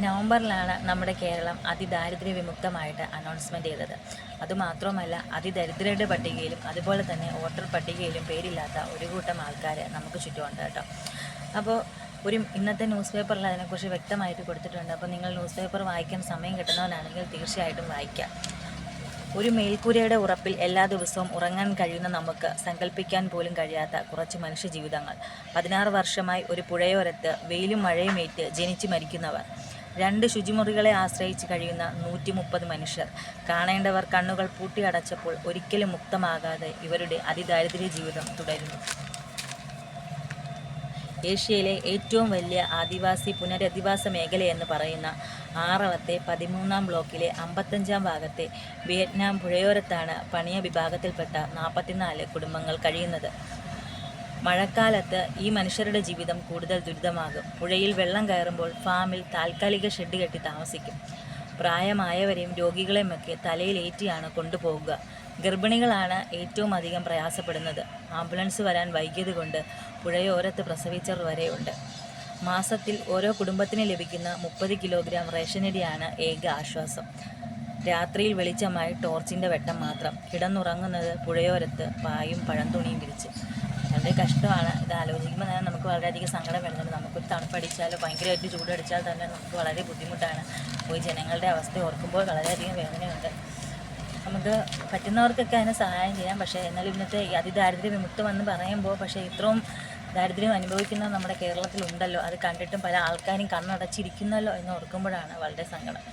നവംബറിലാണ് നമ്മുടെ കേരളം അതിദാരിദ്ര്യ വിമുക്തമായിട്ട് അനൗൺസ്മെൻറ്റ് ചെയ്തത്. അതുമാത്രമല്ല, അതിദരിദ്രരുടെ പട്ടികയിലും അതുപോലെ തന്നെ വോട്ടർ പട്ടികയിലും പേരില്ലാത്ത ഒരു കൂട്ടം ആൾക്കാർ നമുക്ക് ചുറ്റുമുണ്ട് കേട്ടോ. അപ്പോൾ ഇന്നത്തെ ന്യൂസ് പേപ്പറിൽ അതിനെക്കുറിച്ച് വ്യക്തമായിട്ട് കൊടുത്തിട്ടുണ്ട്. അപ്പോൾ നിങ്ങൾ ന്യൂസ് പേപ്പർ വായിക്കാൻ സമയം കിട്ടുന്നവരാണെങ്കിൽ തീർച്ചയായിട്ടും വായിക്കാം. ഒരു മേൽക്കൂരയുടെ ഉറപ്പിൽ എല്ലാ ദിവസവും ഉറങ്ങാൻ കഴിയുന്ന നമുക്ക് സങ്കല്പിക്കാൻ പോലും കഴിയാത്ത കുറച്ച് മനുഷ്യ ജീവിതങ്ങൾ. 16 വർഷമായി ഒരു പുഴയോരത്ത് വെയിലും മഴയുമേറ്റ് ജനിച്ചു മരിക്കുന്നവർ. 2 ശുചിമുറികളെ ആശ്രയിച്ച് കഴിയുന്ന 130 മനുഷ്യർ. കാണേണ്ടവർ കണ്ണുകൾ പൂട്ടിയടച്ചപ്പോൾ ഒരിക്കലും മുക്തമാകാതെ ഇവരുടെ അതിദാരിദ്ര്യ ജീവിതം തുടരുന്നു. ഏഷ്യയിലെ ഏറ്റവും വലിയ ആദിവാസി പുനരധിവാസ മേഖലയെന്ന് പറയുന്ന ആറളത്തെ 13-ാം ബ്ലോക്കിലെ 55-ാം ഭാഗത്തെ വിയറ്റ്നാം പുഴയോരത്താണ് പണിയ വിഭാഗത്തിൽപ്പെട്ട 44 കുടുംബങ്ങൾ കഴിയുന്നത്. മഴക്കാലത്ത് ഈ മനുഷ്യരുടെ ജീവിതം കൂടുതൽ ദുരിതമാകും. പുഴയിൽ വെള്ളം കയറുമ്പോൾ ഫാമിൽ താൽക്കാലിക ഷെഡ് കെട്ടി താമസിക്കും. പ്രായമായവരെയും രോഗികളെയുമൊക്കെ തലയിലേറ്റിയാണ് കൊണ്ടുപോകുക. ഗർഭിണികളാണ് ഏറ്റവും അധികം പ്രയാസപ്പെടുന്നത്. ആംബുലൻസ് വരാൻ വൈകിയത് കൊണ്ട് പുഴയോരത്ത് പ്രസവിച്ചവർ വരെയുണ്ട്. മാസത്തിൽ ഓരോ കുടുംബത്തിന് ലഭിക്കുന്ന 30 കിലോഗ്രാം റേഷനരിയാണ് ഏക ആശ്വാസം. രാത്രിയിൽ വെളിച്ചമായി ടോർച്ചിൻ്റെ വെട്ടം മാത്രം. കിടന്നുറങ്ങുന്നത് പുഴയോരത്ത് പായും പഴംതുണിയും വിരിച്ച്. വളരെ കഷ്ടമാണ്. ഇത് ആലോചിക്കുമ്പോൾ തന്നെ നമുക്ക് വളരെയധികം സങ്കടം വരുന്നുണ്ട്. നമുക്കൊരു തണുപ്പടിച്ചാലോ ഭയങ്കരമായിട്ട് ചൂടടിച്ചാൽ തന്നെ നമുക്ക് വളരെ ബുദ്ധിമുട്ടാണ്. പോയി ജനങ്ങളുടെ അവസ്ഥ ഓർക്കുമ്പോൾ വളരെയധികം വേദനയുണ്ട്. നമുക്ക് പറ്റുന്നവർക്കൊക്കെ അതിന് സഹായം ചെയ്യാം. പക്ഷേ എന്നാലും ഇന്നത്തെ അതിദാരിദ്ര്യ വിമുക്തമെന്ന് പറയുമ്പോൾ ഇത്രയും ദാരിദ്ര്യം അനുഭവിക്കുന്ന നമ്മുടെ കേരളത്തിലുണ്ടല്ലോ. അത് കണ്ടിട്ടും പല ആൾക്കാരും കണ്ണടച്ചിരിക്കുന്നല്ലോ എന്ന് ഓർക്കുമ്പോഴാണ് വളരെ സങ്കടം.